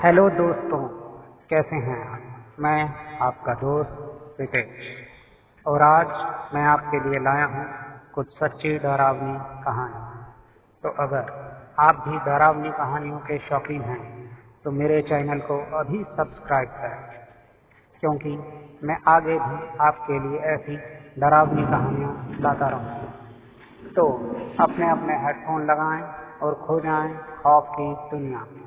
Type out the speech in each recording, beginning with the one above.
Hello दोस्तों, कैसे हैं आप? मैं आपका दोस्त रितेश और आज मैं आपके लिए लाया हूँ कुछ सच्ची डरावनी कहानी। तो अगर आप भी डरावनी कहानियों के शौकीन हैं तो मेरे चैनल को अभी सब्सक्राइब करें, क्योंकि मैं आगे भी आपके लिए ऐसी डरावनी कहानियाँ लाता रहूँगा। तो अपने अपने हेडफोन लगाएं और खो जाएं खौफ की दुनिया में।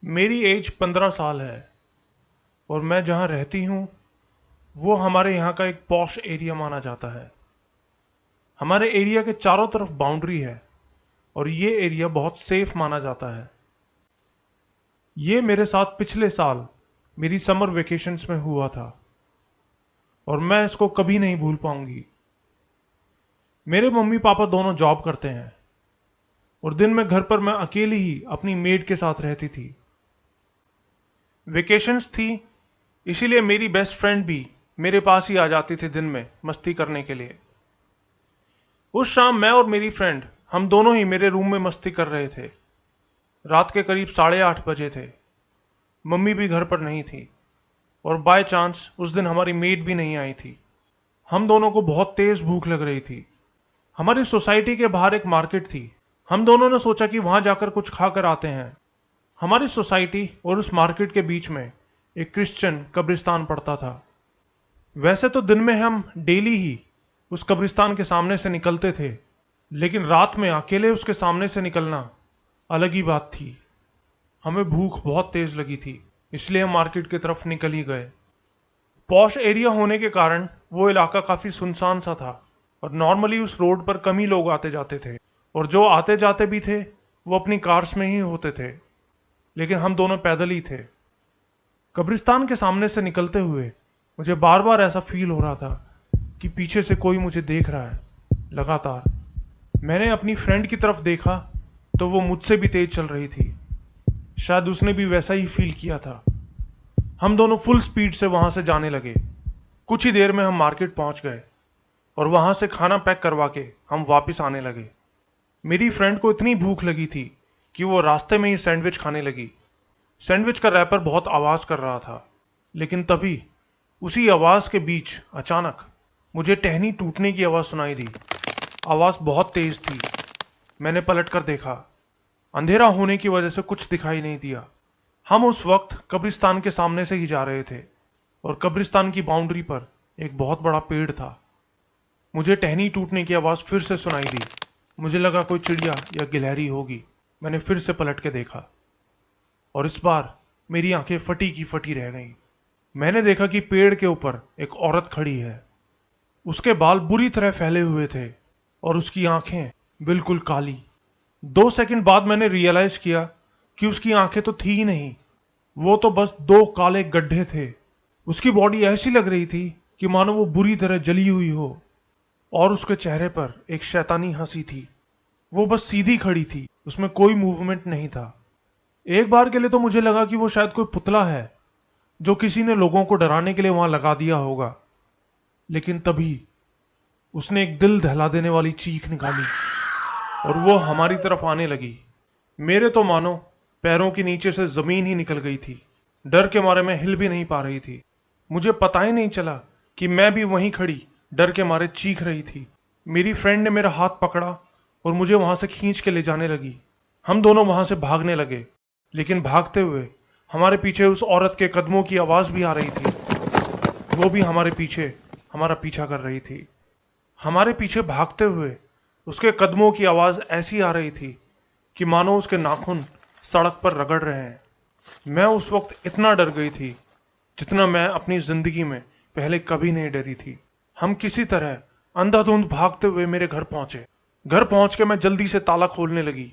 मेरी एज 15 साल है और मैं जहाँ रहती हूँ वो हमारे यहाँ का एक पॉश एरिया माना जाता है। हमारे एरिया के चारों तरफ बाउंड्री है और ये एरिया बहुत सेफ माना जाता है। ये मेरे साथ पिछले साल मेरी समर वेकेशंस में हुआ था और मैं इसको कभी नहीं भूल पाऊंगी। मेरे मम्मी पापा दोनों जॉब करते हैं और दिन में घर पर मैं अकेली ही अपनी मेड के साथ रहती थी। वेकेशंस थी, इसीलिए मेरी बेस्ट फ्रेंड भी मेरे पास ही आ जाती थी दिन में मस्ती करने के लिए। उस शाम मैं और मेरी फ्रेंड हम दोनों ही मेरे रूम में मस्ती कर रहे थे। रात के करीब 8:30 बजे थे। मम्मी भी घर पर नहीं थी और बाय चांस उस दिन हमारी मेड भी नहीं आई थी। हम दोनों को बहुत तेज भूख लग रही थी। हमारी सोसाइटी के बाहर एक मार्केट थी। हम दोनों ने सोचा कि वहां जाकर कुछ खाकर आते हैं। हमारी सोसाइटी और उस मार्केट के बीच में एक क्रिश्चियन कब्रिस्तान पड़ता था। वैसे तो दिन में हम डेली ही उस कब्रिस्तान के सामने से निकलते थे, लेकिन रात में अकेले उसके सामने से निकलना अलग ही बात थी। हमें भूख बहुत तेज लगी थी, इसलिए हम मार्केट की तरफ निकल ही गए। पॉश एरिया होने के कारण वो इलाका काफी सुनसान सा था और नॉर्मली उस रोड पर कम ही लोग आते जाते थे और जो आते जाते भी थे वो अपनी कार्स में ही होते थे, लेकिन हम दोनों पैदल ही थे। कब्रिस्तान के सामने से निकलते हुए मुझे बार बार ऐसा फील हो रहा था कि पीछे से कोई मुझे देख रहा है लगातार। मैंने अपनी फ्रेंड की तरफ देखा तो वो मुझसे भी तेज चल रही थी। शायद उसने भी वैसा ही फील किया था। हम दोनों फुल स्पीड से वहां से जाने लगे। कुछ ही देर में हम मार्केट पहुंच गए और वहां से खाना पैक करवा के हम वापस आने लगे। मेरी फ्रेंड को इतनी भूख लगी थी कि वो रास्ते में ही सैंडविच खाने लगी। सैंडविच का रैपर बहुत आवाज कर रहा था, लेकिन तभी उसी आवाज के बीच अचानक मुझे टहनी टूटने की आवाज सुनाई दी। आवाज बहुत तेज थी। मैंने पलट कर देखा। अंधेरा होने की वजह से कुछ दिखाई नहीं दिया। हम उस वक्त कब्रिस्तान के सामने से ही जा रहे थे और कब्रिस्तान की बाउंड्री पर एक बहुत बड़ा पेड़ था। मुझे टहनी टूटने की आवाज फिर से सुनाई दी। मुझे लगा कोई चिड़िया या गिलहरी होगी। मैंने फिर से पलट के देखा और इस बार मेरी आंखें फटी की फटी रह गईं। मैंने देखा कि पेड़ के ऊपर एक औरत खड़ी है। उसके बाल बुरी तरह फैले हुए थे और उसकी आंखें बिल्कुल काली। 2 सेकंड बाद मैंने रियलाइज किया कि उसकी आंखें तो थी ही नहीं, वो तो बस 2 काले गड्ढे थे। उसकी बॉडी ऐसी लग रही थी कि मानो वो बुरी तरह जली हुई हो और उसके चेहरे पर एक शैतानी हंसी थी। वो बस सीधी खड़ी थी, उसमें कोई मूवमेंट नहीं था। एक बार के लिए तो मुझे लगा कि वो शायद कोई पुतला है जो किसी ने लोगों को डराने के लिए वहां लगा दिया होगा, लेकिन तभी उसने एक दिल दहला देने वाली चीख निकाली और वो हमारी तरफ आने लगी। मेरे तो मानो पैरों के नीचे से जमीन ही निकल गई थी। डर के मारे मैं हिल भी नहीं पा रही थी। मुझे पता ही नहीं चला कि मैं भी वहीं खड़ी डर के मारे चीख रही थी। मेरी फ्रेंड ने मेरा हाथ पकड़ा और मुझे वहां से खींच के ले जाने लगी। हम दोनों वहां से भागने लगे, लेकिन भागते हुए हमारे पीछे उस औरत के कदमों की आवाज भी आ रही थी। वो भी हमारे पीछे हमारा पीछा कर रही थी। हमारे पीछे भागते हुए उसके कदमों की आवाज ऐसी आ रही थी कि मानो उसके नाखून सड़क पर रगड़ रहे हैं। मैं उस वक्त इतना डर गई थी जितना मैं अपनी जिंदगी में पहले कभी नहीं डरी थी। हम किसी तरह अंधाधुंध भागते हुए मेरे घर पहुंचे। घर पहुंच के मैं जल्दी से ताला खोलने लगी।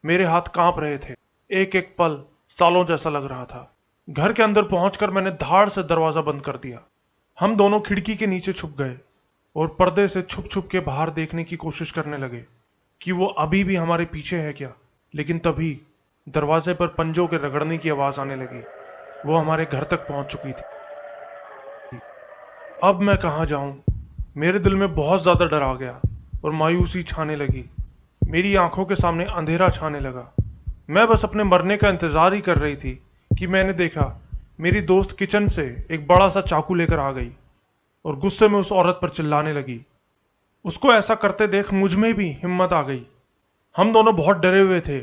मेरे हाथ कांप रहे थे। एक एक पल सालों जैसा लग रहा था। घर के अंदर पहुंचकर मैंने धाड़ से दरवाजा बंद कर दिया। हम दोनों खिड़की के नीचे छुप गए और पर्दे से छुप छुप के बाहर देखने की कोशिश करने लगे कि वो अभी भी हमारे पीछे है क्या। लेकिन तभी दरवाजे पर पंजों के रगड़ने की आवाज आने लगी। वो हमारे घर तक पहुंच चुकी थी। अब मैं कहाँ जाऊं? मेरे दिल में बहुत ज़्यादा डर आ गया और मायूसी छाने लगी। मेरी आंखों के सामने अंधेरा छाने लगा। मैं बस अपने मरने का इंतज़ार ही कर रही थी कि मैंने देखा मेरी दोस्त किचन से एक बड़ा सा चाकू लेकर आ गई और गुस्से में उस औरत पर चिल्लाने लगी। उसको ऐसा करते देख मुझ में भी हिम्मत आ गई। हम दोनों बहुत डरे हुए थे,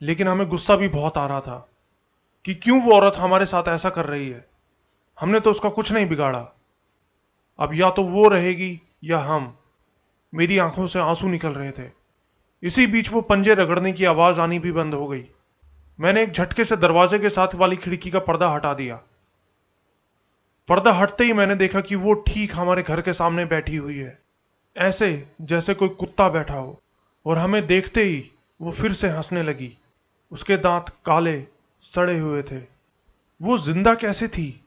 लेकिन हमें गुस्सा भी बहुत आ रहा था कि क्यों वो औरत हमारे साथ ऐसा कर रही है। हमने तो उसका कुछ नहीं बिगाड़ा। अब या तो वो रहेगी या हम। मेरी आंखों से आंसू निकल रहे थे। इसी बीच वो पंजे रगड़ने की आवाज आनी भी बंद हो गई। मैंने एक झटके से दरवाजे के साथ वाली खिड़की का पर्दा हटा दिया। पर्दा हटते ही मैंने देखा कि वो ठीक हमारे घर के सामने बैठी हुई है, ऐसे जैसे कोई कुत्ता बैठा हो। और हमें देखते ही वो फिर से हंसने लगी। उसके दांत काले सड़े हुए थे। वो जिंदा कैसे थी?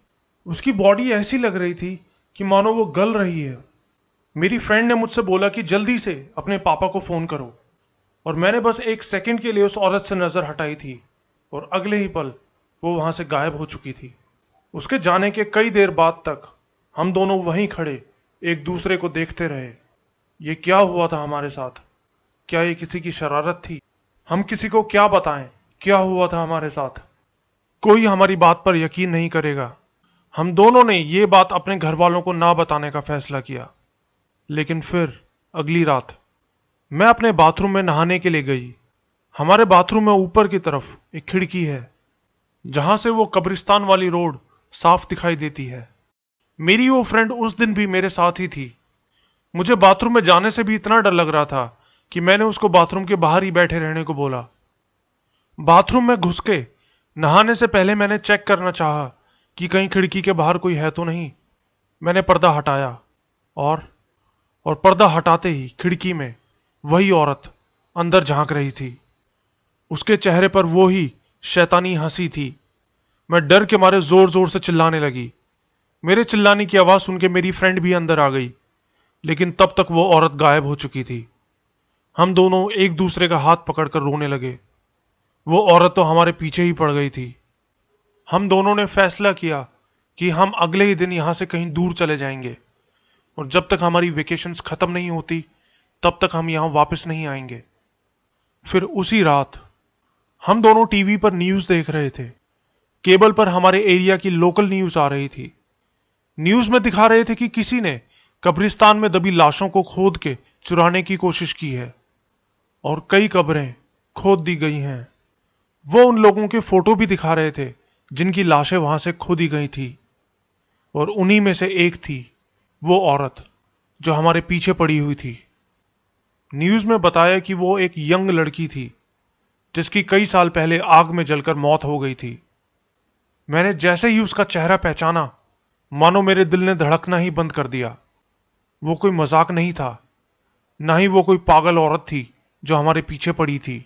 उसकी बॉडी ऐसी लग रही थी कि मानो वो गल रही है। मेरी फ्रेंड ने मुझसे बोला कि जल्दी से अपने पापा को फोन करो, और मैंने बस एक सेकंड के लिए उस औरत से नजर हटाई थी और अगले ही पल वो वहां से गायब हो चुकी थी। उसके जाने के कई देर बाद तक हम दोनों वहीं खड़े एक दूसरे को देखते रहे। ये क्या हुआ था हमारे साथ? क्या ये किसी की शरारत थी? हम किसी को क्या बताएं क्या हुआ था हमारे साथ? कोई हमारी बात पर यकीन नहीं करेगा। हम दोनों ने ये बात अपने घर वालों को ना बताने का फैसला किया। लेकिन फिर अगली रात मैं अपने बाथरूम में नहाने के लिए गई। हमारे बाथरूम में ऊपर की तरफ एक खिड़की है, जहां से वो कब्रिस्तान वाली रोड साफ दिखाई देती है। मेरी वो फ्रेंड उस दिन भी मेरे साथ ही थी। मुझे बाथरूम में जाने से भी इतना डर लग रहा था कि मैंने उसको बाथरूम के बाहर ही बैठे रहने को बोला। बाथरूम में घुस के नहाने से पहले मैंने चेक करना चाहा कि कहीं खिड़की के बाहर कोई है तो नहीं। मैंने पर्दा हटाया और पर्दा हटाते ही खिड़की में वही औरत अंदर झांक रही थी। उसके चेहरे पर वो ही शैतानी हंसी थी। मैं डर के मारे जोर जोर से चिल्लाने लगी। मेरे चिल्लाने की आवाज सुन के मेरी फ्रेंड भी अंदर आ गई, लेकिन तब तक वो औरत गायब हो चुकी थी। हम दोनों एक दूसरे का हाथ पकड़कर रोने लगे। वो औरत तो हमारे पीछे ही पड़ गई थी। हम दोनों ने फैसला किया कि हम अगले ही दिन यहां से कहीं दूर चले जाएंगे, और जब तक हमारी वेकेशंस खत्म नहीं होती तब तक हम यहां वापस नहीं आएंगे। फिर उसी रात हम दोनों टीवी पर न्यूज देख रहे थे। केबल पर हमारे एरिया की लोकल न्यूज आ रही थी। न्यूज में दिखा रहे थे कि किसी ने कब्रिस्तान में दबी लाशों को खोद के चुराने की कोशिश की है और कई कब्रें खोद दी गई हैं। वो उन लोगों के फोटो भी दिखा रहे थे जिनकी लाशें वहां से खोदी गई थी, और उन्हीं में से एक थी वो औरत जो हमारे पीछे पड़ी हुई थी। न्यूज में बताया कि वो एक यंग लड़की थी जिसकी कई साल पहले आग में जलकर मौत हो गई थी। मैंने जैसे ही उसका चेहरा पहचाना, मानो मेरे दिल ने धड़कना ही बंद कर दिया। वो कोई मजाक नहीं था, ना ही वो कोई पागल औरत थी जो हमारे पीछे पड़ी थी।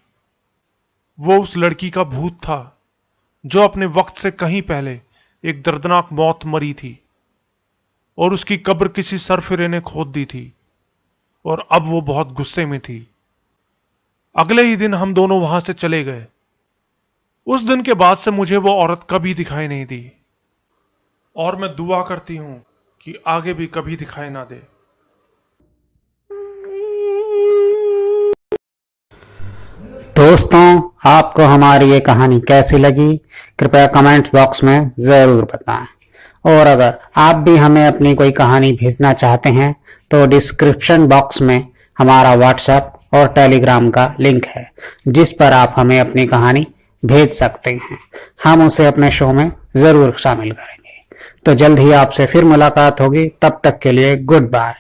वो उस लड़की का भूत था जो अपने वक्त से कहीं पहले एक दर्दनाक मौत मरी थी, और उसकी कब्र किसी सरफिरे ने खोद दी थी, और अब वो बहुत गुस्से में थी। अगले ही दिन हम दोनों वहां से चले गए। उस दिन के बाद से मुझे वो औरत कभी दिखाई नहीं दी, और मैं दुआ करती हूं कि आगे भी कभी दिखाई ना दे। दोस्तों, आपको हमारी ये कहानी कैसी लगी कृपया कमेंट बॉक्स में जरूर बताएं। और अगर आप भी हमें अपनी कोई कहानी भेजना चाहते हैं तो डिस्क्रिप्शन बॉक्स में हमारा व्हाट्सएप और टेलीग्राम का लिंक है, जिस पर आप हमें अपनी कहानी भेज सकते हैं। हम उसे अपने शो में जरूर शामिल करेंगे। तो जल्द ही आपसे फिर मुलाकात होगी। तब तक के लिए गुड बाय।